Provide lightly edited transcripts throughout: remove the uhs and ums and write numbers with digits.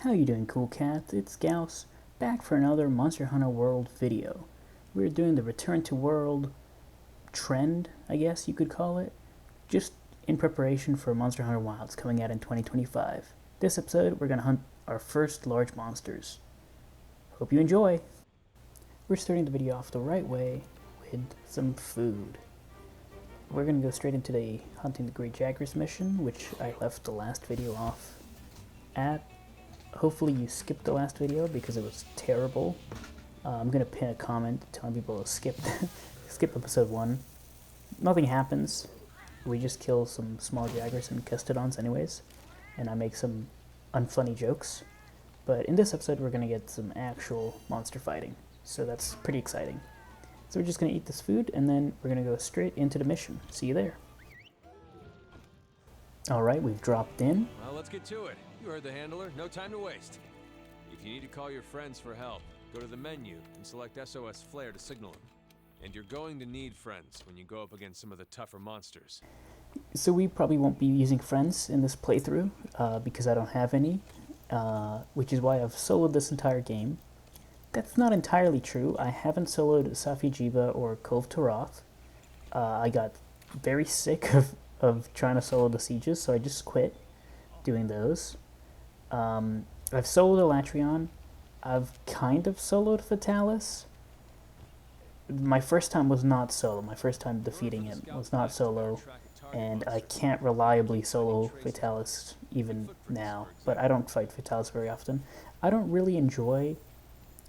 How you doing, cool cats? It's Gauss, back for another Monster Hunter World video. We're doing the Return to World trend, I guess you could call it, just in preparation for Monster Hunter Wilds coming out in 2025. This episode, we're going to hunt our first large monsters. Hope you enjoy! We're starting the video off the right way with some food. We're going to go straight into the hunting the Great Jagras mission, which I left the last video off at. Hopefully you skipped the last video because it was terrible. I'm going to pin a comment telling people to skip episode 1. Nothing happens. We just kill some small Jagras and Kestodons anyways, and I make some unfunny jokes. But in this episode we're going to get some actual monster fighting, so that's pretty exciting. So we're just going to eat this food, and then we're going to go straight into the mission. See you there. Alright, we've dropped in. Well, let's get to it. You heard the handler. No time to waste. If you need to call your friends for help, go to the menu and select SOS Flare to signal them. And you're going to need friends when you go up against some of the tougher monsters. So we probably won't be using friends in this playthrough, because I don't have any, which is why I've soloed this entire game. That's not entirely true. I haven't soloed Safi'jiiva or Cove Taroth. I got very sick of trying to solo the sieges, so I just quit doing those. I've soloed Elatrion. I've kind of soloed Fatalis. My first time was not solo. My first time defeating him was not solo, and I can't reliably solo Fatalis even now, but I don't fight Fatalis very often. I don't really enjoy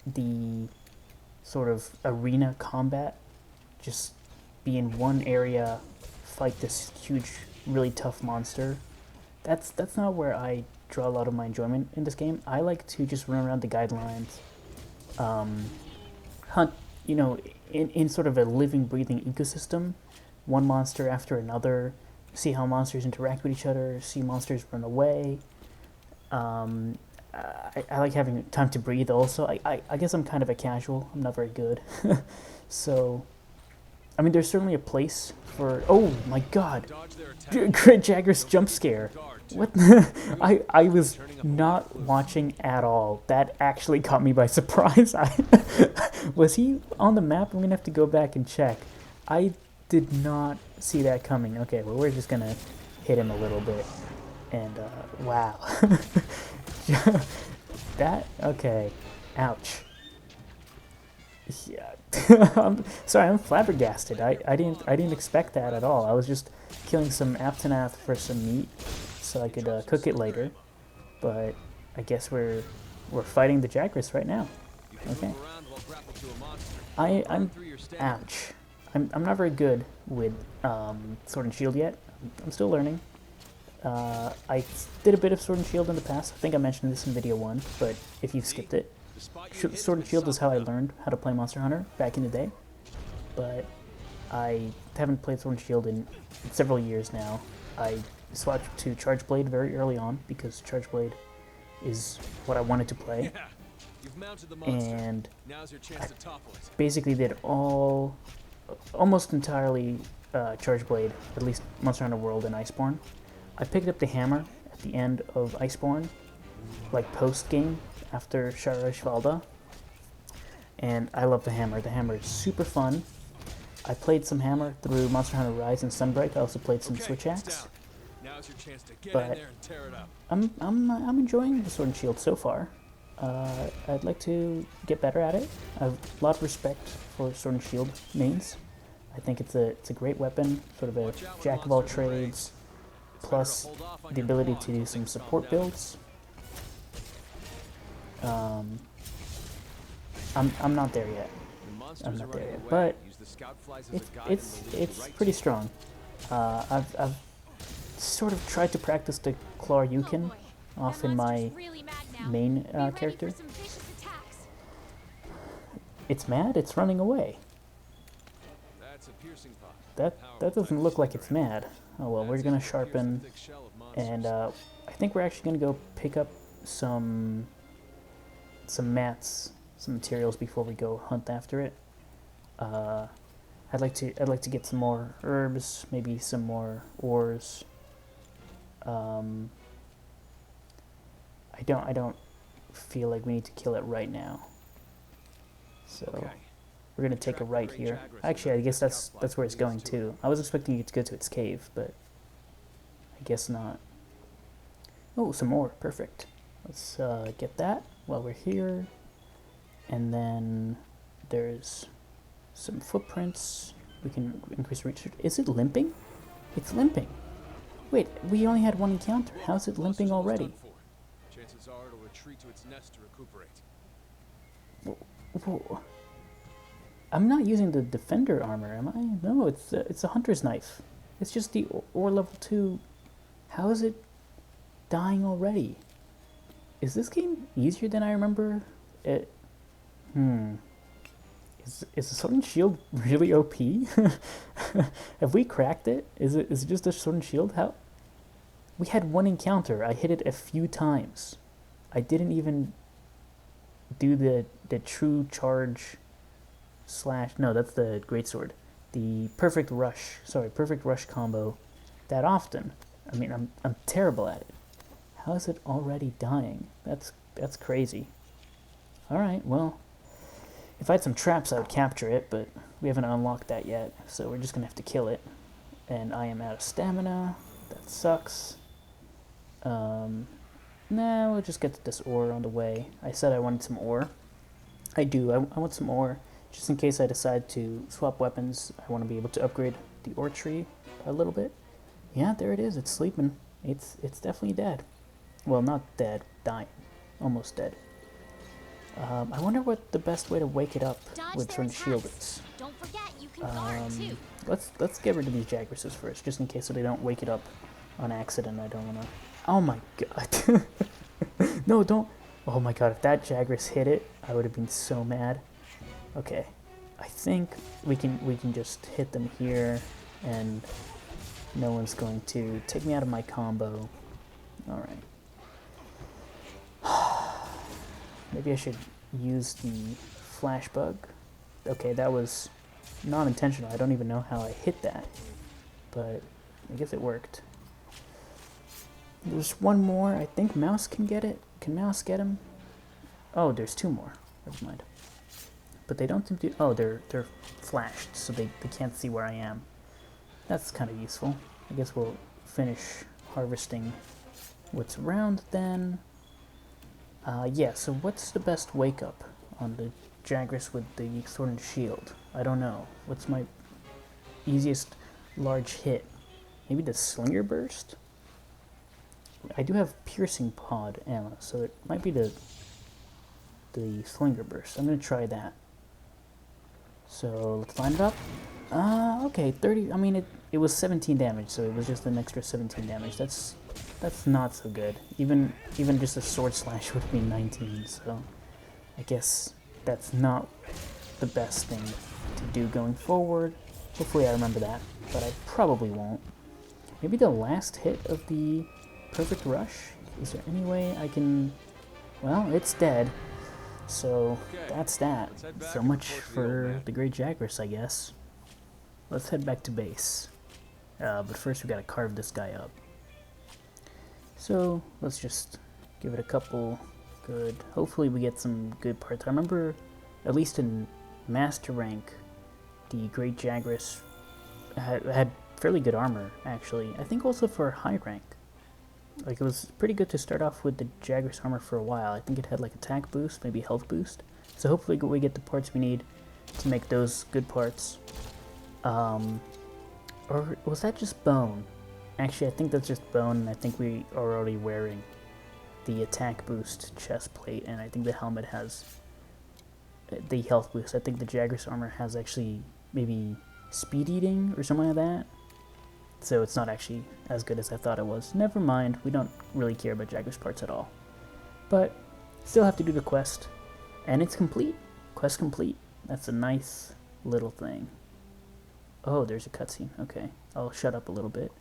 the sort of arena combat, just be in one area, fight this huge, really tough monster. That's not where I draw a lot of my enjoyment in this game. I like to just run around the guidelines, hunt, you know, in sort of a living, breathing ecosystem, one monster after another, see how monsters interact with each other, see monsters run away. I like having time to breathe also. I guess I'm kind of a casual. I'm not very good. So, I mean, there's certainly a place for... Oh my god! Great Jagras jump scare! What? I was not watching at all. That actually caught me by surprise. Was he on the map? I'm gonna have to go back and check. I did not see that coming. Okay, well, we're just gonna hit him a little bit. And, wow. Okay. Ouch. Yeah. I'm flabbergasted. I didn't expect that at all. I was just killing some Aptonath for some meat so I could cook it later. But I guess we're fighting the Jagras right now. Okay. Ouch. I'm not very good with Sword and Shield yet. I'm still learning. I did a bit of Sword and Shield in the past. I think I mentioned this in video 1, but if you've skipped it, Sword and Shield is how I learned how to play Monster Hunter back in the day. But I haven't played Sword and Shield in several years now. I switched to Charge Blade very early on because Charge Blade is what I wanted to play. And I basically did almost entirely Charge Blade, at least Monster Hunter World and Iceborne. I picked up the hammer at the end of Iceborne, like post-game, after Shara Ishvalda, and I love the hammer. The hammer is super fun. I played some hammer through Monster Hunter Rise and Sunbreak. I also played some Switch Axe. But I'm enjoying the Sword and Shield so far. I'd like to get better at it. I have a lot of respect for Sword and Shield mains. I think it's a great weapon, sort of a jack of all trades, plus the ability to do some support builds. I'm not there yet. But it's pretty strong. I've sort of tried to practice the Kulu-Ya-Ku off in my main character. It's mad. It's running away. That doesn't look like it's mad. Oh well, we're gonna sharpen, and I think we're actually gonna go pick up some mats, some materials before we go hunt after it. I'd like to get some more herbs, maybe some more ores. I don't feel like we need to kill it right now. So Okay. we're gonna take a right here. Actually, I guess that's where it's going to. I was expecting it to go to its cave, but I guess not. Oh, some more. Perfect. Let's get that while we're here. And then there's some footprints. We can increase reach. Is it limping? It's limping. Wait, we only had one encounter. How's it limping already? Chances are it'll retreat to its nest to recuperate. Whoa. I'm not using the defender armor, am I? No, it's a hunter's knife. It's just the ore level 2. How is it dying already? Is this game easier than I remember? Is the sword and shield really OP? Have we cracked it? Is it just a sword and shield? How? We had one encounter. I hit it a few times. I didn't even do the true charge slash. No, that's the greatsword. The perfect rush combo that often. I mean, I'm terrible at it. How is it already dying? That's crazy. All right, well, if I had some traps, I would capture it, but we haven't unlocked that yet, so we're just gonna have to kill it. And I am out of stamina. That sucks. Nah, we'll just get this ore on the way. I said I wanted some ore. I do. I want some ore. Just in case I decide to swap weapons, I want to be able to upgrade the ore tree a little bit. Yeah, there it is. It's sleeping. It's definitely dead. Well, not dead. Dying. Almost dead. I wonder what the best way to wake it up with sword and shield is. Don't forget, you can guard too. Let's get rid of these Jagrases first, just in case so they don't wake it up on accident. I don't wanna. Oh my god! No, don't. Oh my god! If that Jagras hit it, I would have been so mad. Okay, I think we can just hit them here, and no one's going to take me out of my combo. All right. Maybe I should use the flash bug. Okay, that was not intentional. I don't even know how I hit that, but I guess it worked. There's one more. I think Mouse can get it. Can Mouse get him? Oh, there's two more. Never mind. But they don't seem to. Oh, they're flashed, so they can't see where I am. That's kind of useful. I guess we'll finish harvesting what's around then. Yeah, so what's the best wake up on the Jagras with the sword and shield? I don't know. What's my easiest large hit? Maybe the Slinger Burst? I do have piercing pod ammo, so it might be the Slinger Burst. I'm going to try that. So let's line it up. Okay, 30. I mean, it was 17 damage, so it was just an extra 17 damage. That's not so good. Even just a sword slash would be 19, so I guess that's not the best thing to do going forward. Hopefully I remember that, but I probably won't. Maybe the last hit of the perfect rush? Is there any way I can... Well, it's dead, so that's that. So much for the Great Jagras, I guess. Let's head back to base. But first we gotta carve this guy up. So let's just give it a couple good. Hopefully we get some good parts. I remember, at least in Master Rank, the Great Jagras had fairly good armor, actually. I think also for high rank. Like, it was pretty good to start off with the Jagras armor for a while. I think it had like attack boost, maybe health boost. So hopefully we get the parts we need to make those good parts. Or was that just bone? Actually, I think that's just bone, and I think we are already wearing the attack boost chest plate, and I think the helmet has the health boost. I think the Jagras armor has actually maybe speed eating or something like that. So it's not actually as good as I thought it was. Never mind, we don't really care about Jagras parts at all. But still have to do the quest, and it's complete. Quest complete. That's a nice little thing. Oh, there's a cutscene. Okay, I'll shut up a little bit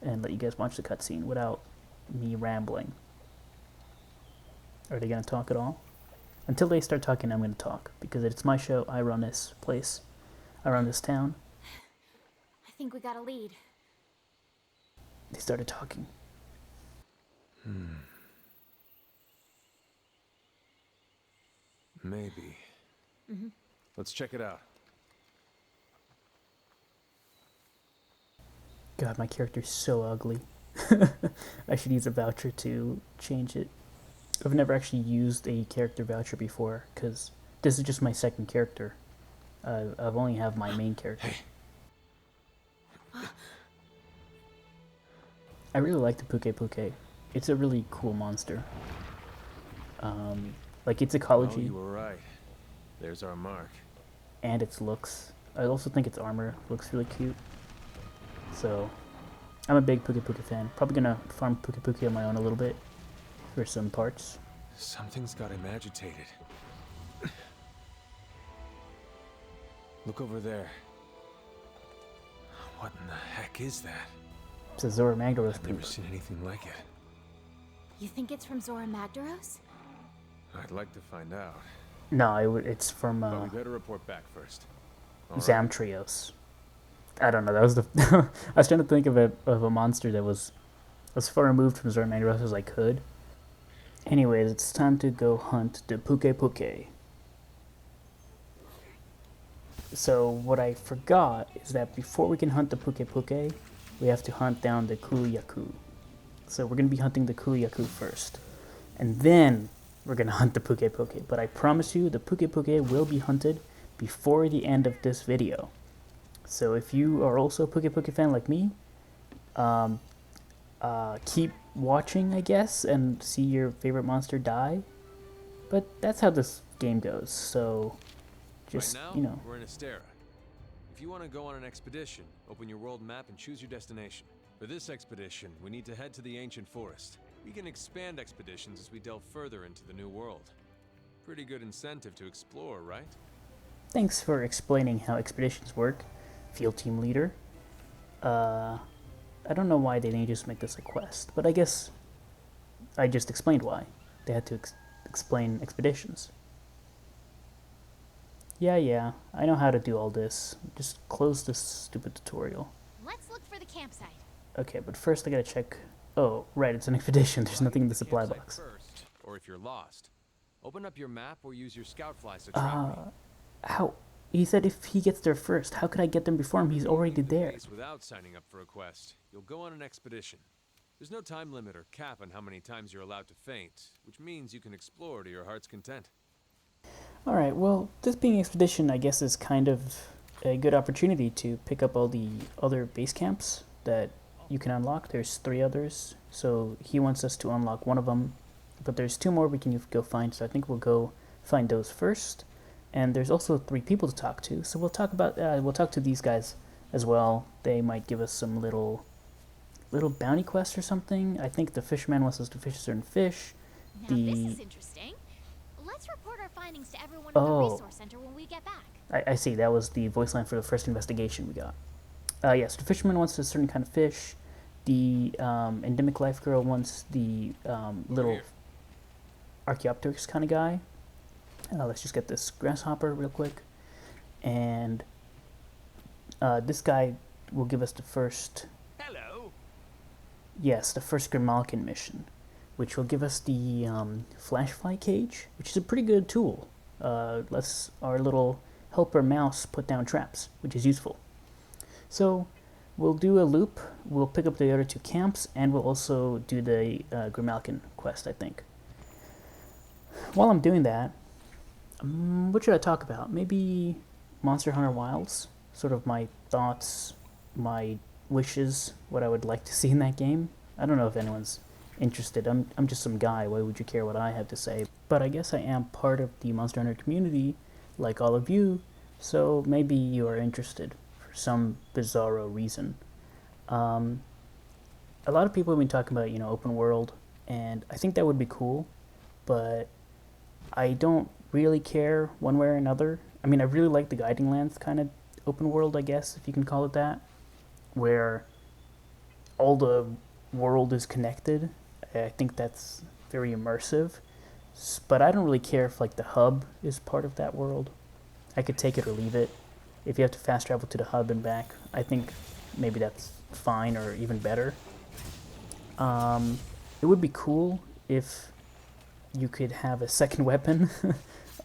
and let you guys watch the cutscene without me rambling. Are they going to talk at all? Until they start talking, I'm going to talk, because it's my show. I run this place. I run this town. I think we got a lead. They started talking. Maybe. Let's check it out. God, my character's so ugly. I should use a voucher to change it. I've never actually used a character voucher before, because this is just my second character. I've only have my main character. I really like the Pukei Pukei. It's a really cool monster. Like its Oh, ecology you were right. There's our mark. and its looks. I also think its armor looks really cute. So, I'm a big Pukei Pukei fan. Probably gonna farm Pukei Pukei on my own a little bit for some parts. Something's got him agitated. Look over there. What in the heck is that? It's a Zora Magdaros I've never poop. seen anything like it. You think it's from Zora Magdaros? I'd like to find out. No, it's from But we better report back first. All right. Zamtrios. I don't know. That was the. I was trying to think of a monster that was as far removed from Zora Magdaros as I could. Anyways, it's time to go hunt the Pukei Pukei. So what I forgot is that before we can hunt the Pukei Pukei, we have to hunt down the Kulu-Ya-Ku. So we're going to be hunting the Kulu-Ya-Ku first. And then we're going to hunt the Pukei Pukei. But I promise you, the Pukei Pukei will be hunted before the end of this video. So if you are also a Pukei Pukei fan like me, keep watching, I guess, and see your favorite monster die. But that's how this game goes, so just, right now, you know. we're in Astera. If you want to go on an expedition, open your world map and choose your destination. For this expedition, we need to head to the ancient forest. We can expand expeditions as we delve further into the new world. Pretty good incentive to explore, right? Thanks for explaining how expeditions work, field team leader. I don't know why they didn't just make this a quest, but I guess I just explained why. They had to explain expeditions. Yeah, I know how to do all this. Just close this stupid tutorial. Let's look for the campsite. Okay, but first I gotta check. Oh, right, it's an expedition. There's nothing in the supply Campsite box. First, or if you're lost, open up your map or use your scout flies to track me. How? He said if he gets there first. How could I get them before him? He's already Leave the there. base without signing up for a quest, you'll go on an expedition. There's no time limit or cap on how many times you're allowed to faint, which means you can explore to your heart's content. Alright, well, this being an expedition, I guess, is kind of a good opportunity to pick up all the other base camps that you can unlock. There's 3 others, so he wants us to unlock one of them, but there's 2 more we can go find, so I think we'll go find those first. And there's also 3 people to talk to, so we'll talk to these guys as well. They might give us some little bounty quest or something. I think the fisherman wants us to fish a certain fish. Now this is interesting. Let's report our findings to everyone at the Oh. resource center when we get back. I see, that was the voice line for the first investigation we got. Yes, the fisherman wants a certain kind of fish. The endemic life girl wants the little Here. Archaeopteryx kind of guy. Let's just get this grasshopper real quick. And this guy will give us the first... Hello! Yes, the first Grimalkin mission, which will give us the flashfly cage, which is a pretty good tool. Lets our little helper mouse put down traps, which is useful. So we'll do a loop, we'll pick up the other 2 camps, and we'll also do the Grimalkin quest, I think. While I'm doing that, what should I talk about? Maybe Monster Hunter Wilds, sort of my thoughts, my wishes, what I would like to see in that game. I don't know if anyone's interested. I'm just some guy. Why would you care what I have to say? But I guess I am part of the Monster Hunter community, like all of you, so maybe you are interested for some bizarro reason. A lot of people have been talking about, open world, and I think that would be cool, but I don't really care one way or another. I mean, I really like the Guiding Lands kind of open world, I guess, if you can call it that, where all the world is connected. I think that's very immersive, but I don't really care if like the hub is part of that world. I could take it or leave it. If you have to fast travel to the hub and back, I think maybe that's fine or even better. It would be cool if you could have a second weapon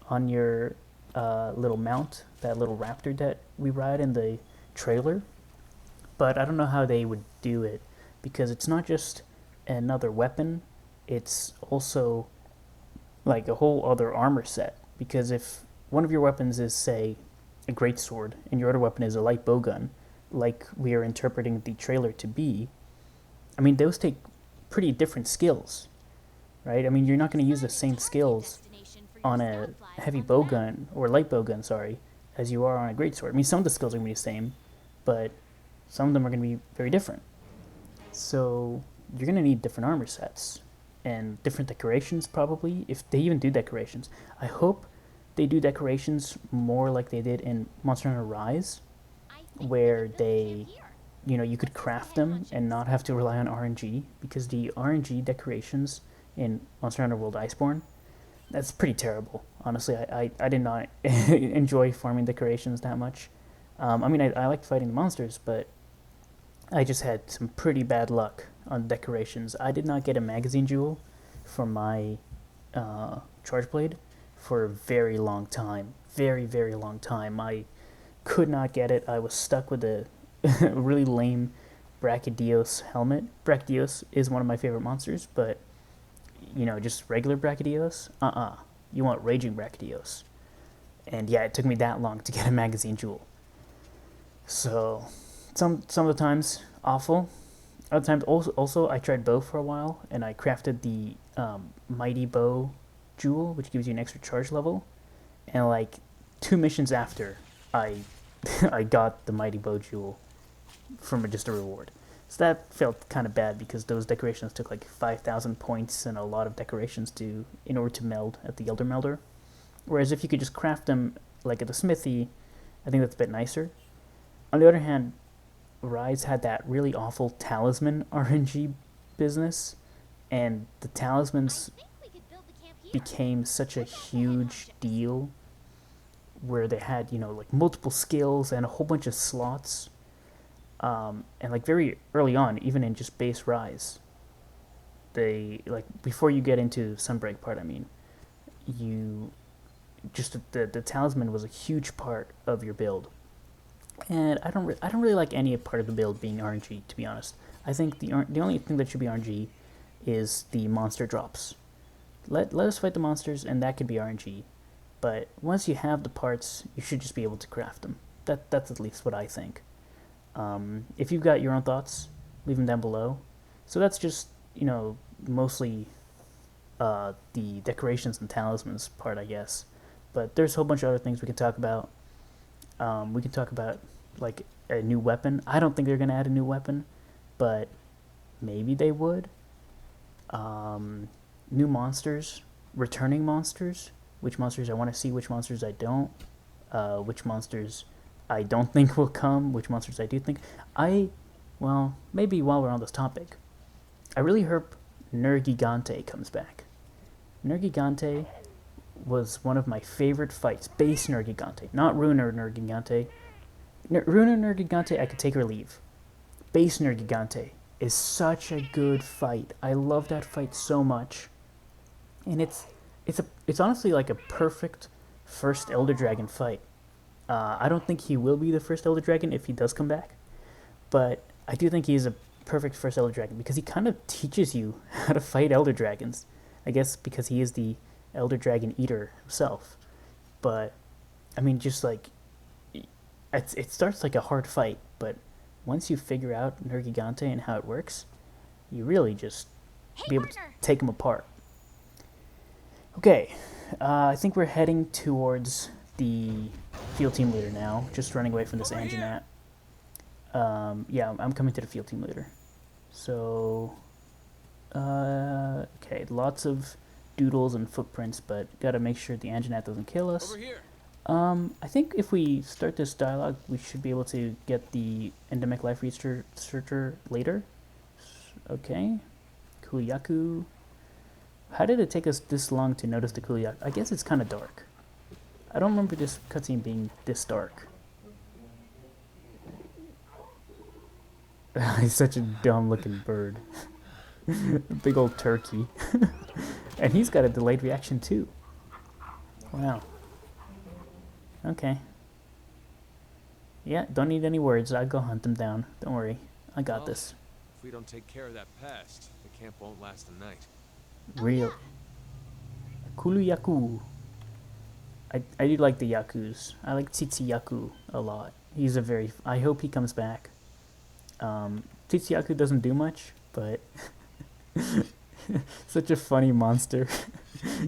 on your little mount, that little raptor that we ride in the trailer. But I don't know how they would do it, because it's not just another weapon, it's also like a whole other armor set. Because if one of your weapons is, say, a great sword, and your other weapon is a light bowgun, like we are interpreting the trailer to be, I mean, those take pretty different skills, right? I mean, you're not going to use the same skills on a heavy bowgun, or light bowgun, sorry, as you are on a great sword. I mean, some of the skills are going to be the same, but some of them are going to be very different. So you're going to need different armor sets and different decorations, probably, if they even do decorations. I hope they do decorations more like they did in Monster Hunter Rise, where they, you know, you could craft them and not have to rely on RNG, because the RNG decorations in Monster Hunter World Iceborne, that's pretty terrible. Honestly, I did not enjoy farming decorations that much. I mean, I liked fighting the monsters, but I just had some pretty bad luck on decorations. I did not get a magazine jewel for my charge blade for a very long time. Very, very long time. I could not get it. I was stuck with a really lame Brachydios helmet. Brachydios is one of my favorite monsters, but, you know, just regular Brachydios? You want Raging Brachydios. And yeah, it took me that long to get a magazine jewel. So, some of the times, awful. Other times, also I tried bow for a while, and I crafted the Mighty Bow jewel, which gives you an extra charge level. And like 2 missions after, I I got the Mighty Bow jewel from just a reward. So that felt kind of bad, because those decorations took like 5,000 points and a lot of decorations in order to meld at the Elder Melder. Whereas if you could just craft them like at the smithy, I think that's a bit nicer. On the other hand, Rise had that really awful talisman RNG business, and the talismans became such a huge deal, where they had, you know, like multiple skills and a whole bunch of slots. And like very early on, even in just base Rise, they, like, before you get into Sunbreak part, I mean, you just, the talisman was a huge part of your build. And I don't really like any part of the build being RNG, to be honest. I think the only thing that should be RNG is the monster drops. Let us fight the monsters, and that could be RNG. But once you have the parts, you should just be able to craft them. That's at least what I think. If you've got your own thoughts, leave them down below. So that's just, you know, mostly the decorations and talismans part, I guess. But there's a whole bunch of other things we can talk about. We can talk about, like, a new weapon. I don't think they're going to add a new weapon, but maybe they would. New monsters, returning monsters, which monsters I want to see, which monsters I don't, which monsters I don't think will come, which monsters I do think. Well, maybe while we're on this topic, I really hope Nergigante comes back. Nergigante was one of my favorite fights. Base Nergigante, not Ruiner Nergigante. Ruiner Nergigante, I could take or leave. Base Nergigante is such a good fight. I love that fight so much. And it's honestly like a perfect first Elder Dragon fight. I don't think he will be the first Elder Dragon if he does come back, but I do think he's a perfect first Elder Dragon, because he kind of teaches you how to fight Elder Dragons. I guess because he is the Elder Dragon Eater himself. But, I mean, just like, it starts like a hard fight, but once you figure out Nergigante and how it works, you really just be able to take him apart. Okay, I think we're heading towards the field team leader now, just running away from this Anjanat. Yeah, I'm coming to the field team leader. So, okay, lots of doodles and footprints, but gotta make sure the Anjanat doesn't kill us. Over here. I think if we start this dialogue, we should be able to get the endemic life researcher later. Okay, Kulu-Ya-Ku. How did it take us this long to notice the Kulu-Ya-Ku? I guess it's kind of dark. I don't remember this cutscene being this dark. He's such a dumb-looking bird. Big old turkey. And he's got a delayed reaction, too. Wow. Okay. Yeah, don't need any words. I'll go hunt them down. Don't worry. I got Well, this. If we don't take care of that pest, the camp won't last the night. Real. Kulu-Ya-Ku. I do like the Yakus. I like Tsitsi-Ya-Ku a lot. He's a very... I hope he comes back. Tsitsi-Ya-Ku doesn't do much, but... such a funny monster.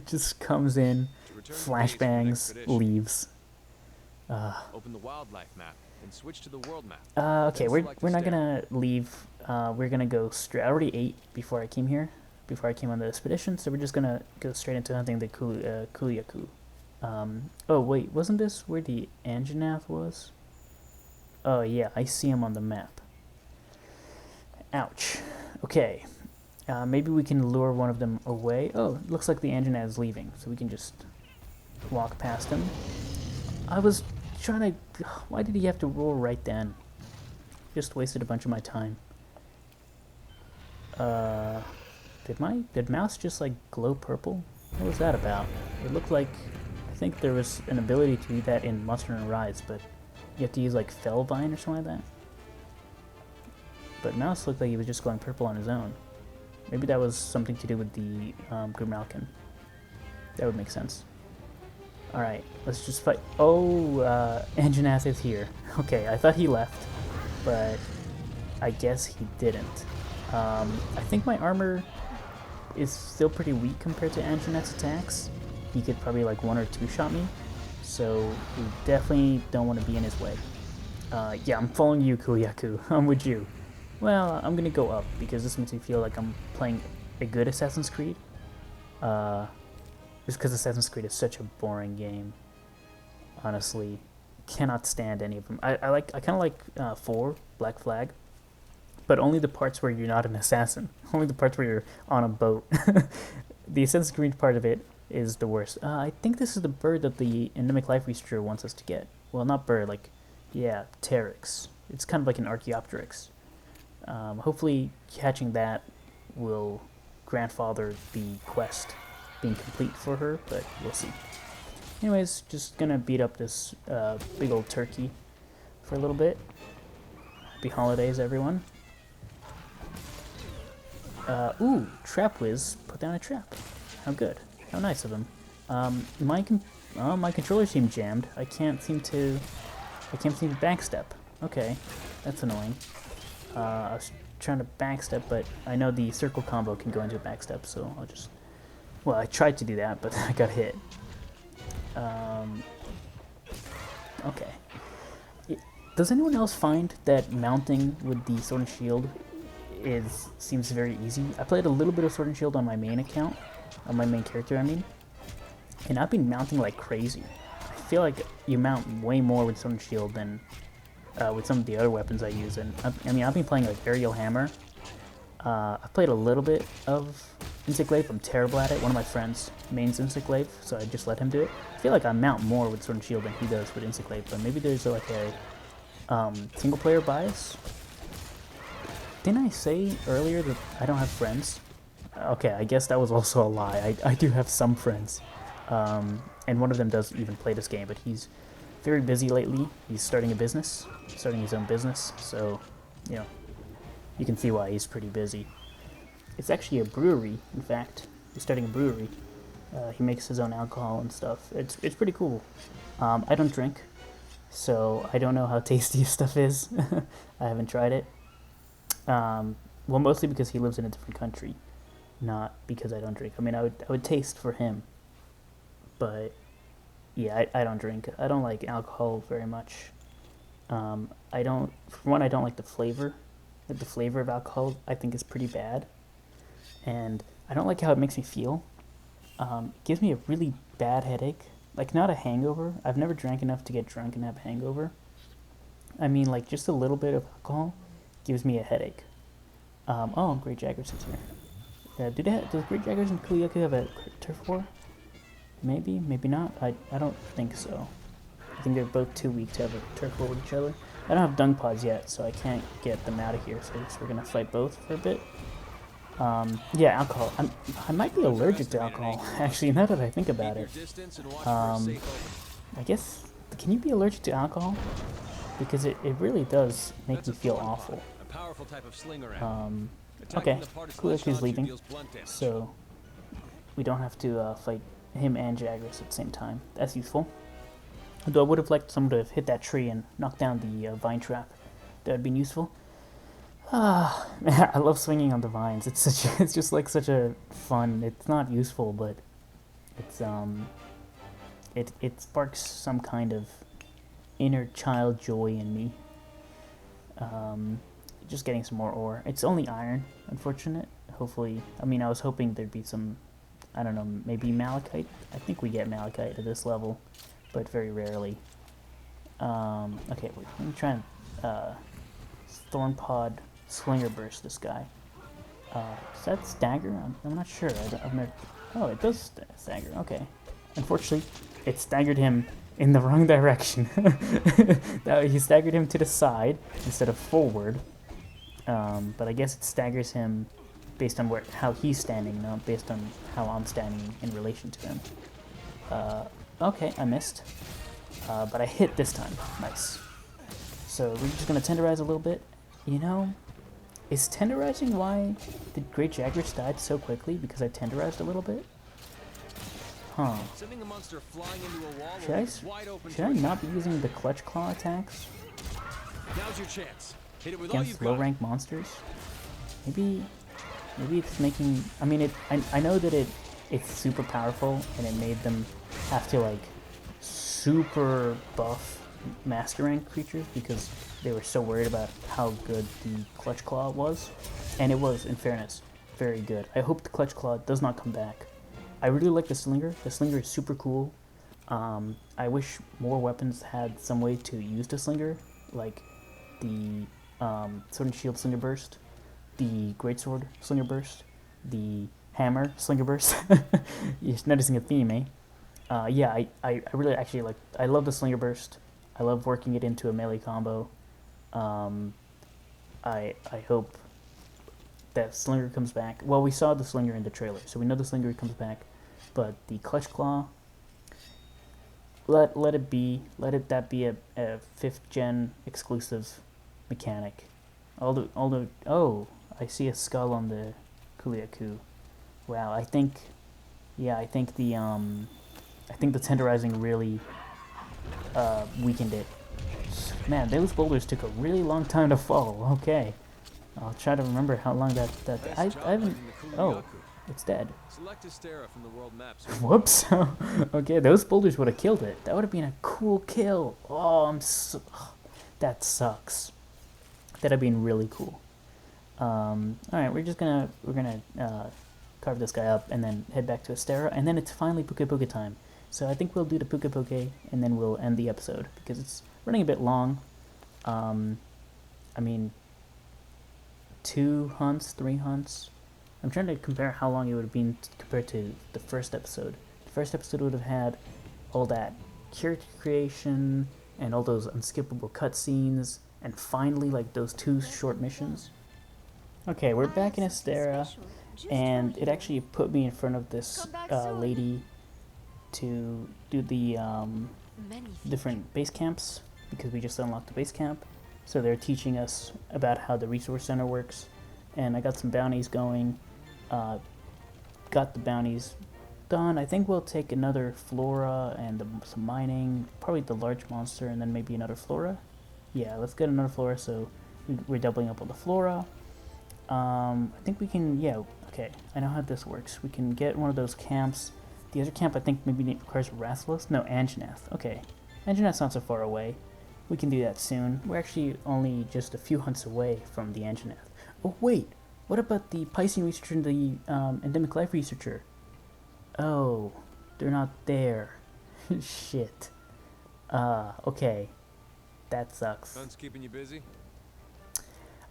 Just comes in, flashbangs, leaves. Open the wildlife map and switch to the world map. Okay, we're not gonna leave. We're gonna go straight. I already ate before I came here, before I came on the expedition, so we're just gonna go straight into hunting the Kulu-Ya-Ku. Oh wait, wasn't this where the Anjanath was? Oh yeah, I see him on the map. Ouch. Okay. Maybe we can lure one of them away. Oh, it looks like the Anjanath is leaving, so we can just walk past him. I was trying to... Why did he have to roar right then? Just wasted a bunch of my time. Did Mouse just like glow purple? What was that about? It looked like... I think there was an ability to do that in Monster Hunter Rise, but you have to use like Fellvine or something like that. But Mouse looked like he was just going purple on his own. Maybe that was something to do with the Grimalkin. That would make sense. Alright, let's just fight. Oh, Anjanath is here. Okay, I thought he left, but I guess he didn't. I think my armor is still pretty weak compared to Anjanath's attacks. He could probably like 1 or 2 shot me, so we definitely don't want to be in his way. Yeah, I'm following you, Kulu-Ya-Ku. I'm with you. Well, I'm gonna go up, because this makes me feel like I'm playing a good Assassin's Creed. Just because Assassin's Creed is such a boring game. Honestly, cannot stand any of them. I kind of like 4, Black Flag, but only the parts where you're not an assassin. Only the parts where you're on a boat. The Assassin's Creed part of it is the worst. I think this is the bird that the Endemic Life Researcher wants us to get. Well, not bird, like, yeah, Pteryx. It's kind of like an Archaeopteryx. Hopefully catching that will grandfather the quest being complete for her, but we'll see. Anyways, just gonna beat up this big old turkey for a little bit. Happy holidays, everyone. Ooh, Trap Whiz put down a trap. How good. How nice of him. My controller seemed jammed. I can't seem to backstep. Okay, that's annoying. I was trying to backstep, but I know the circle combo can go into a backstep, so I'll just... Well, I tried to do that, but I got hit. Okay. Does anyone else find that mounting with the Sword and Shield seems very easy? I played a little bit of Sword and Shield on my main account, on my main character, I mean, and I've been mounting like crazy. I feel like you mount way more with Sword and Shield than with some of the other weapons I use, and I mean, I've been playing like Aerial Hammer. I've played a little bit of Insect Glaive. I'm terrible at it. One of my friends mains Insect Glaive, so I just let him do it. I feel like I mount more with Sword and Shield than he does with Insect Glaive, but maybe there's like a single player bias. Didn't I say earlier that I don't have friends? Okay, I guess that was also a lie. I do have some friends, and one of them does even play this game, but he's very busy lately. He's starting his own business, so, you know, you can see why he's pretty busy. It's actually a brewery, in fact. He's starting a brewery. He makes his own alcohol and stuff. It's pretty cool. I don't drink, so I don't know how tasty his stuff is. I haven't tried it. Well, mostly because he lives in a different country, not because I don't drink. I mean, I would taste for him, but yeah, I don't drink. I don't like alcohol very much. I don't like the flavor. The flavor of alcohol, I think, is pretty bad. And I don't like how it makes me feel. It gives me a really bad headache. Like, not a hangover. I've never drank enough to get drunk and have a hangover. I mean, like, just a little bit of alcohol gives me a headache. Oh, Great Jagras is here. Does Great Jagras and Kulu-Ya-Ku have a turf war? Maybe, maybe not. I don't think so. I think they're both too weak to have a turf war with each other. I don't have dung pods yet, so I can't get them out of here, so I guess we're gonna fight both for a bit. Yeah, alcohol. I might be allergic to alcohol, actually, now that I think about it. I guess the can you be allergic to alcohol? Because it really does make That's me a feel thorn awful. pod, a powerful type of slinger animal. Okay, Attacking the part is Kulu-Ya-Ku's latched onto leaving, deals blunt damage. so we don't have to fight him and Jagras at the same time. That's useful. Although I would have liked someone to have hit that tree and knock down the vine trap. That would have been useful. Ah, I love swinging on the vines. It's it's just like such a fun. It's not useful, but it's it sparks some kind of inner child joy in me. Just getting some more ore. It's only iron, unfortunate. Hopefully, I mean, I was hoping there'd be some, I don't know, maybe malachite. I think we get malachite at this level, but very rarely. Okay, let me try and thorn pod slinger burst this guy. Does that stagger? I'm not sure. I've never. Oh, it does stagger. Okay. Unfortunately, it staggered him in the wrong direction. He staggered him to the side instead of forward. But I guess it staggers him based on how he's standing, not based on how I'm standing in relation to him. Okay, I missed. But I hit this time. Nice. So we're just going to tenderize a little bit. You know, is tenderizing why the Great Jagras died so quickly? Because I tenderized a little bit? Huh. Sending a monster flying into a wall Should I not be using the clutch claw attacks Now's your chance. Hit it with all against you've got. low-rank monsters? Maybe it's making... I mean, I know that it's super powerful, and it made them have to, like, super buff master rank creatures because they were so worried about how good the clutch claw was. And it was, in fairness, very good. I hope the clutch claw does not come back. I really like the slinger. The slinger is super cool. I wish more weapons had some way to use the slinger, like the sword and shield slinger burst, the greatsword slinger burst, the hammer slinger burst. You're noticing a theme, eh? Yeah, I really actually like. I love the slinger burst. I love working it into a melee combo. I hope that slinger comes back. Well, we saw the slinger in the trailer, so we know the slinger comes back. But the clutch claw, let it be. That be a 5th gen exclusive mechanic. Although, oh, I see a skull on the Kulu-Ya-Ku. Wow, I think the tenderizing really weakened it. Man, those boulders took a really long time to fall. Okay, I'll try to remember how long that I haven't. Oh, it's dead. Select Astera from the world maps. Whoops. Okay, those boulders would have killed it. That would have been a cool kill. Oh, that sucks. That'd have been really cool. All right, we're gonna carve this guy up and then head back to Astera, and then it's finally Pukei Pukei time. So I think we'll do the Pukei Pukei, and then we'll end the episode because it's running a bit long. I mean, 2 hunts, 3 hunts. I'm trying to compare how long it would have been compared to the first episode. The first episode would have had all that character creation and all those unskippable cutscenes, and finally, like, those 2 short missions. Okay, we're back in Astera, and it actually put me in front of this lady to do the different base camps, because we just unlocked the base camp. So they're teaching us about how the resource center works, and I got some bounties going. Got the bounties done. I think we'll take another flora and some mining, probably the large monster, and then maybe another flora. Yeah, let's get another flora, so we're doubling up on the flora. I think we can, yeah, okay, I know how this works. We can get one of those camps. The other camp I think maybe requires Rathalos? No, Anjanath. Okay, Anjanath's not so far away. We can do that soon. We're actually only just a few hunts away from the Anjanath. Oh wait, what about the Piscean researcher and the endemic life researcher? Oh, they're not there. Shit. Okay. That sucks. Sun's keeping you busy?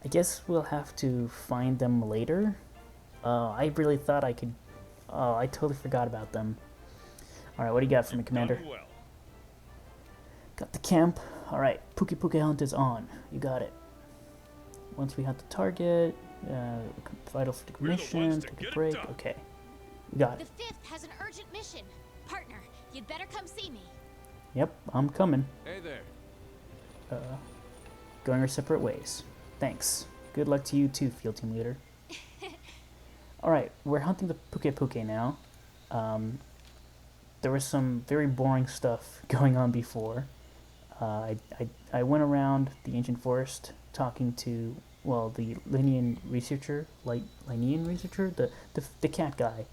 I guess we'll have to find them later. I really thought I could... Oh, I totally forgot about them. Alright, what do you got for me, Commander? Well. Got the camp. Alright, Pukei Pukei hunt is on. You got it. Once we hunt the target, vital for the mission, take a break. Okay, we got The it. 5th has an urgent mission. Partner, you'd better come see me. Yep, I'm coming. Hey there. Going our separate ways. Thanks. Good luck to you too, field team leader. Alright, we're hunting the Pukei Pukei now. There was some very boring stuff going on before. I went around the ancient forest talking to, well, the Linean researcher, Linean researcher, the cat guy,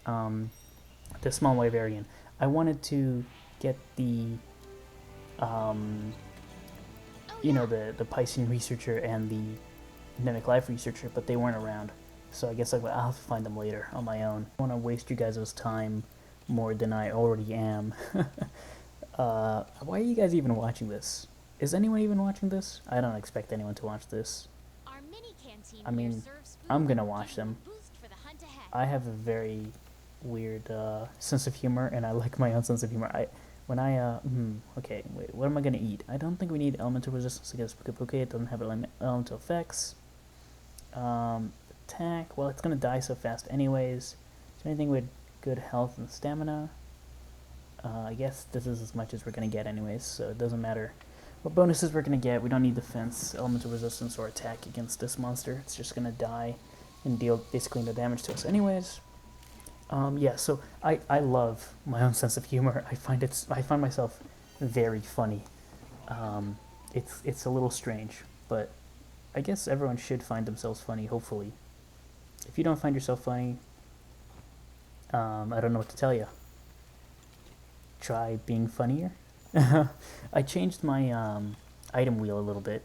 the small Wyverian. I wanted to get the, you know, the Piscean researcher and the Mimic Life researcher, but they weren't around. So I guess I'll have to find them later on my own. I don't want to waste you guys' time more than I already am. Why are you guys even watching this? Is anyone even watching this? I don't expect anyone to watch this. Our mini canteen I mean, serves food I'm gonna and watch gives you a them. boost for the hunt ahead. I have a very weird sense of humor, and I like my own sense of humor. Okay, wait, what am I gonna eat? I don't think we need elemental resistance against Pukei Pukei. It doesn't have elemental effects. Attack, well, it's gonna die so fast anyways. Is there anything with good health and stamina? I guess this is as much as we're gonna get anyways, so it doesn't matter what bonuses we're gonna get. We don't need defense, elemental resistance, or attack against this monster. It's just gonna die and deal basically no damage to us anyways. Yeah, so I love my own sense of humor. I find myself very funny. It's a little strange, but I guess everyone should find themselves funny, hopefully. If you don't find yourself funny, I don't know what to tell you. Try being funnier. I changed my item wheel a little bit.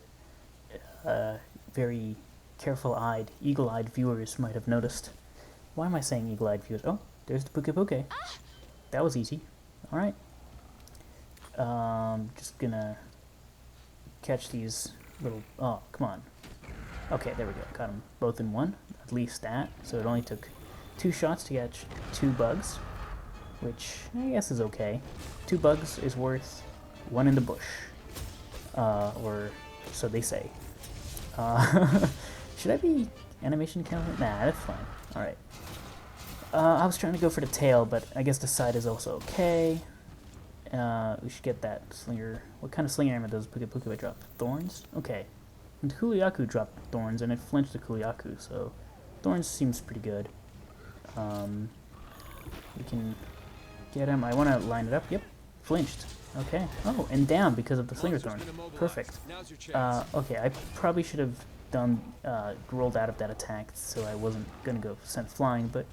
Very careful-eyed, eagle-eyed viewers might have noticed. Why am I saying eagle-eyed viewers? Oh, there's the Pukei Pukei. That was easy. Alright. Just gonna catch these little... Oh, come on. Okay, there we go. Got them both in one. At least that. So it only took 2 shots to catch 2 bugs, which I guess is okay. 2 bugs is worth 1 in the bush. Or so they say. Should I be animation counter? Nah, that's fine. Alright. I was trying to go for the tail, but I guess the side is also okay. We should get that slinger. What kind of slinger armor does Pukei Pukei drop? Thorns? Okay. And Kulu-Ya-Ku dropped thorns, and it flinched the Kulu-Ya-Ku, so thorns seems pretty good. We can get him. I want to line it up. Yep, flinched. Okay. Oh, and down because of the slinger thorn. Perfect. Okay, I probably should have done rolled out of that attack, so I wasn't gonna go sent flying, but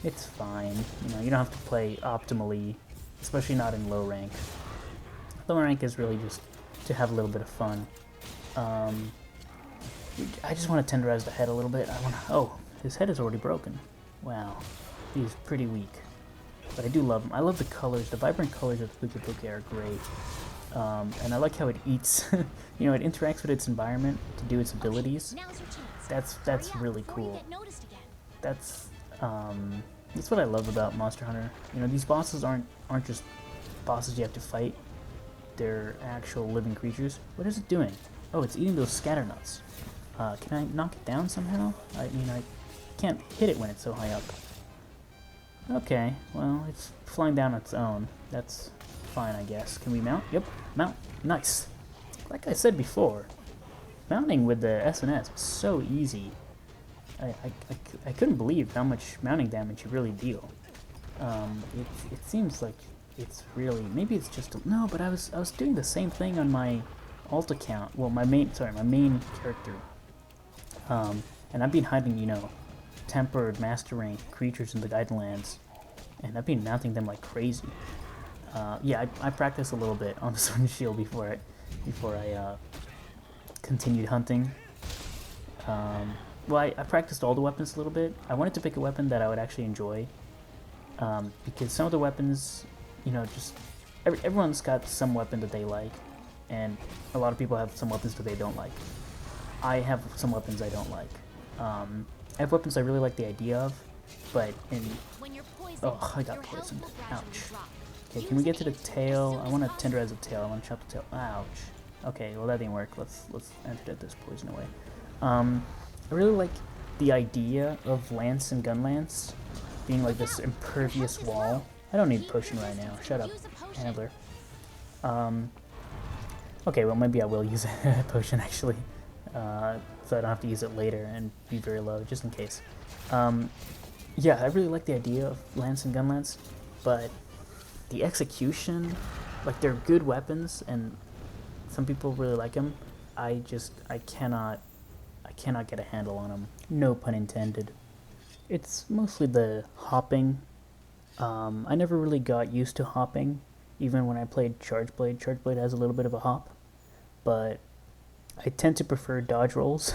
it's fine. You know, you don't have to play optimally, especially not in low rank. Low rank is really just to have a little bit of fun. I just want to tenderize the head a little bit. Oh, his head is already broken. Wow, he's pretty weak. But I do love him. I love the colors. The vibrant colors of Pukei Pukei are great. And I like how it eats. You know, it interacts with its environment to do its abilities. That's really cool. That's what I love about Monster Hunter. You know, these bosses aren't just bosses you have to fight. They're actual living creatures. What is it doing? Oh, it's eating those scatter nuts. Can I knock it down somehow? I mean, I can't hit it when it's so high up. Okay, well, it's flying down on its own. That's fine, I guess. Can we mount? Yep, mount. Nice. Like I said before, mounting with the SNS is so easy. I couldn't believe how much mounting damage you really deal. It seems like it's really, maybe it's just no, but I was doing the same thing on my alt account. Well, my main character. And I've been hiding, you know, tempered master rank creatures in the Guidelands, and I've been mounting them like crazy. Yeah, I practiced a little bit on the Sword and Shield before I continued hunting. Well, I practiced all the weapons a little bit. I wanted to pick a weapon that I would actually enjoy, because some of the weapons, you know, just everyone's got some weapon that they like, and a lot of people have some weapons that they don't like. I have some weapons I don't like. I have weapons I really like the idea of, but in... Oh, I got poisoned. Ouch. Okay, can we get to the tail? I want to tenderize the tail. I want to chop the tail. Ouch. Okay, well that didn't work. Let's enter this poison away. I really like the idea of Lance and Gunlance being like this impervious wall. I don't need potion right now. Shut up, Handler. Okay, well maybe I will use a potion actually, so I don't have to use it later and be very low, just in case. Yeah, I really like the idea of lance and gun lance, but the execution, like they're good weapons and some people really like them. I cannot get a handle on them. No pun intended. It's mostly the hopping. I never really got used to hopping, even when I played Charge Blade. Charge Blade has a little bit of a hop, but I tend to prefer dodge rolls.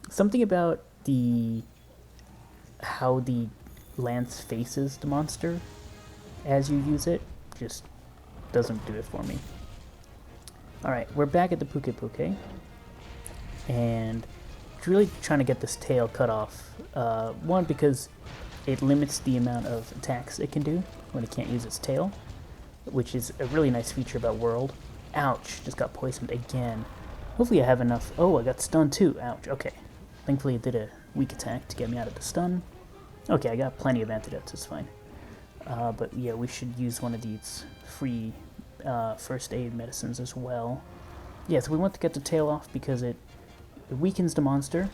Something about how the lance faces the monster as you use it just doesn't do it for me. Alright, we're back at the Pukei Pukei, and really trying to get this tail cut off. One, because it limits the amount of attacks it can do when it can't use its tail, which is a really nice feature about World. Ouch, just got poisoned again. Hopefully I have enough. Oh, I got stunned too. Ouch, okay. Thankfully it did a weak attack to get me out of the stun. Okay, I got plenty of antidotes, it's fine. But yeah, we should use one of these free first aid medicines as well. Yeah, so we want to get the tail off because it weakens the monster,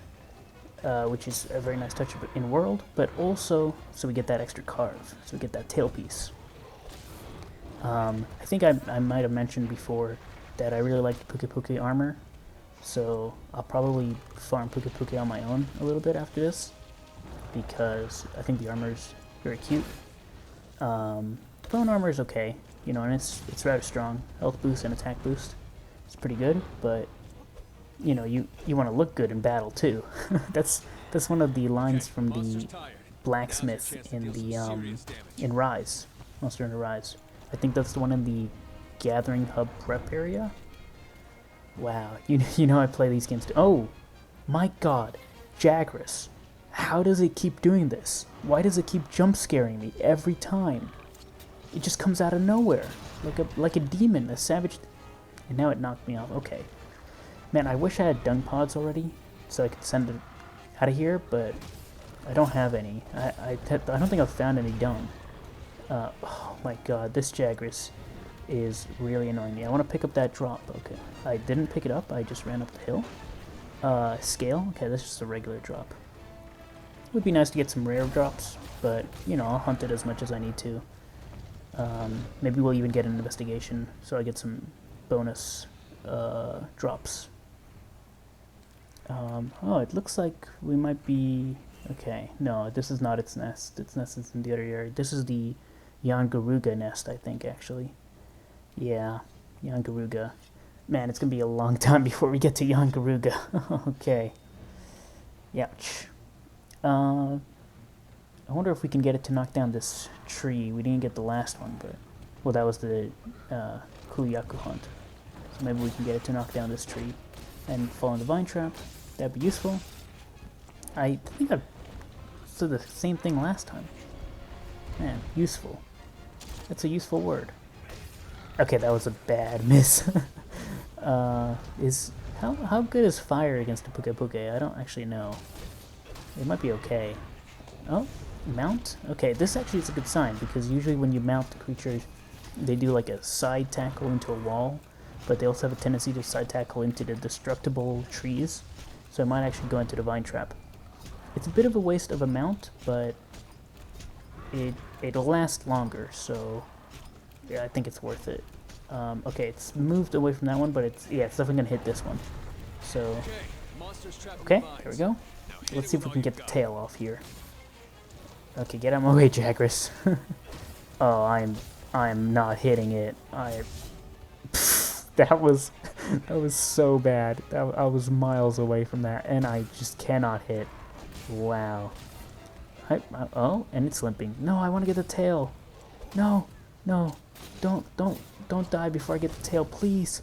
which is a very nice touch in World, but also so we get that extra carve, so we get that tail piece. I think I might have mentioned before that I really like the Pukei Pukei armor, so I'll probably farm Pukei Pukei on my own a little bit after this, because I think the armor is very cute. Bone armor is okay, you know, and it's rather strong. Health boost and attack boost. It's pretty good, but you know, you want to look good in battle too. that's one of the lines from the blacksmith in the in Rise, Monster Hunter Rise. I think that's the one in the Gathering Hub prep area. Wow, you know I play these games too. Oh my God, Jagras. How does it keep doing this? Why does it keep jump scaring me every time? It just comes out of nowhere, like a demon, a savage. And now it knocked me off. Okay, man, I wish I had dung pods already, so I could send it out of here, but I don't have any. I don't think I've found any dung. Oh my God, this Jagras is really annoying me. I want to pick up that drop. Okay, I didn't pick it up. I just ran up the hill. Scale. Okay, that's just a regular drop. Would be nice to get some rare drops, but you know, I'll hunt it as much as I need to. Maybe we'll even get an investigation, so I get some bonus drops. Oh, it looks like we might be... Okay, no, this is not its nest. Its nest is in the other area. This is the Yangaruga nest, I think, actually. Yeah, Yangaruga. Man, it's gonna be a long time before we get to Yangaruga. Okay. Ouch. I wonder if we can get it to knock down this tree. We didn't get the last one, but... Well, that was the Kulu-Ya-Ku hunt. So maybe we can get it to knock down this tree and fall in the vine trap. That'd be useful. I think I said the same thing last time. Man, useful. That's a useful word. Okay, that was a bad miss. How good is fire against the Pukei Pukei? I don't actually know. It might be okay. Oh, mount? Okay, this actually is a good sign, because usually when you mount the creatures, they do like a side tackle into a wall, but they also have a tendency to side tackle into the destructible trees, so I might actually go into the vine trap. It's a bit of a waste of a mount, but it'll last longer, so yeah, I think it's worth it. Okay, it's moved away from that one, but it's definitely gonna hit this one. So, okay, there we go. Let's see if we can get the tail off here. Okay, get out of my way, Jagras. Oh, I'm not hitting it. That was so bad. I was miles away from that, and I just cannot hit. Wow. Oh, and it's limping. No, I want to get the tail. No, don't die before I get the tail, please.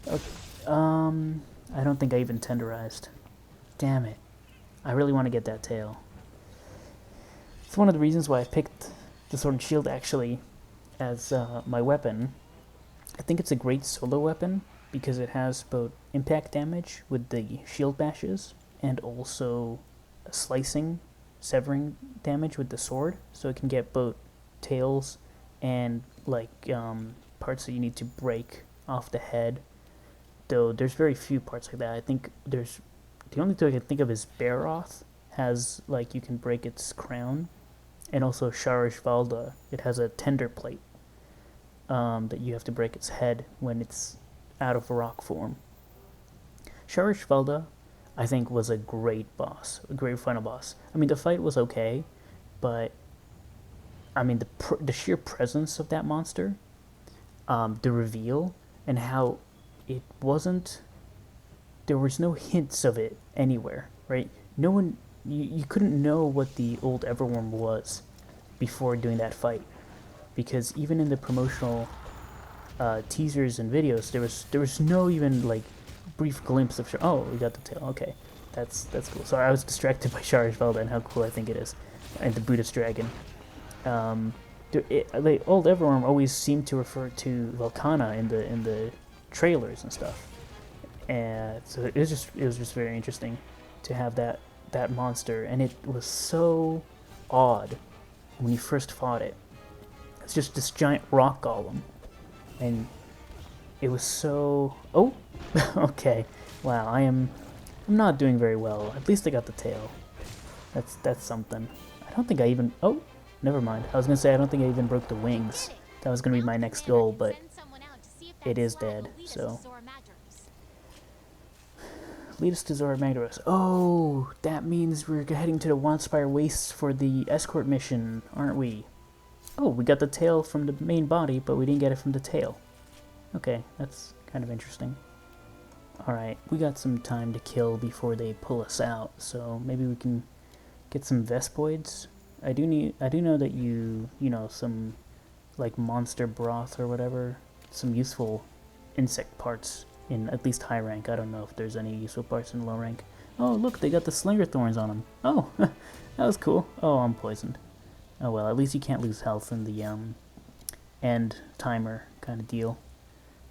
Okay, I don't think I even tenderized. Damn it. I really want to get that tail. It's one of the reasons why I picked the Sword and Shield, actually, as my weapon. I think it's a great solo weapon, because it has both impact damage with the shield bashes, and also slicing, severing damage with the sword, so it can get both tails and, like, parts that you need to break off the head. Though there's very few parts like that. I think there's the only two I can think of is Baroth has like you can break its crown, and also Sharishvalda. It has a tender plate that you have to break its head when it's out of rock form. Sharishvalda, I think, was a great boss, a great final boss. I mean, the fight was okay, but I mean the sheer presence of that monster, the reveal, and how it wasn't. There was no hints of it anywhere, right? No one, you couldn't know what the old Everworm was before doing that fight, because even in the promotional teasers and videos, there was no even like brief glimpse of. Oh, we got the tail. Okay, that's cool. Sorry, I was distracted by Sharishvalda and how cool I think it is, and the Buddhist dragon. The old Everworm always seemed to refer to Volcana in the trailers and stuff, and so it was just very interesting to have that monster, and it was so odd when you first fought it. It's just this giant rock golem, and it was so... Oh! Okay. Wow, I'm not doing very well. At least I got the tail. That's something. I don't think I even... Oh! Never mind. I was gonna say I don't think I even broke the wings. That was gonna be my next goal, but it is dead, so... Lead us to Zora Magdaros. Oh! That means we're heading to the Wildspire Wastes for the escort mission, aren't we? Oh, we got the tail from the main body, but we didn't get it from the tail. Okay, that's kind of interesting. Alright, we got some time to kill before they pull us out, so maybe we can get some Vespoids. I do know that you know, some like monster broth or whatever, some useful insect parts in at least high rank. I don't know if there's any useful parts in low rank. Oh, look, they got the slinger thorns on them. Oh, that was cool. Oh, I'm poisoned. Oh well, at least you can't lose health in the end timer kind of deal.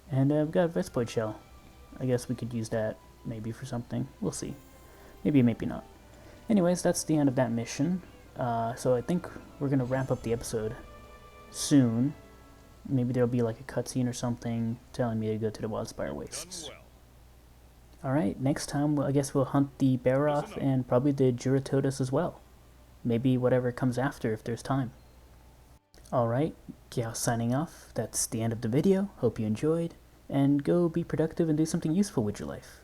And we've got a Vespoid shell. I guess we could use that maybe for something. We'll see. Maybe, maybe not. Anyways, that's the end of that mission. So I think we're going to wrap up the episode soon. Maybe there'll be like a cutscene or something telling me to go to the Wildspire Wastes. Alright, next time I guess we'll hunt the Baroth and probably the Juratotus as well. Maybe whatever comes after if there's time. Alright, Gauss signing off. That's the end of the video. Hope you enjoyed. And go be productive and do something useful with your life.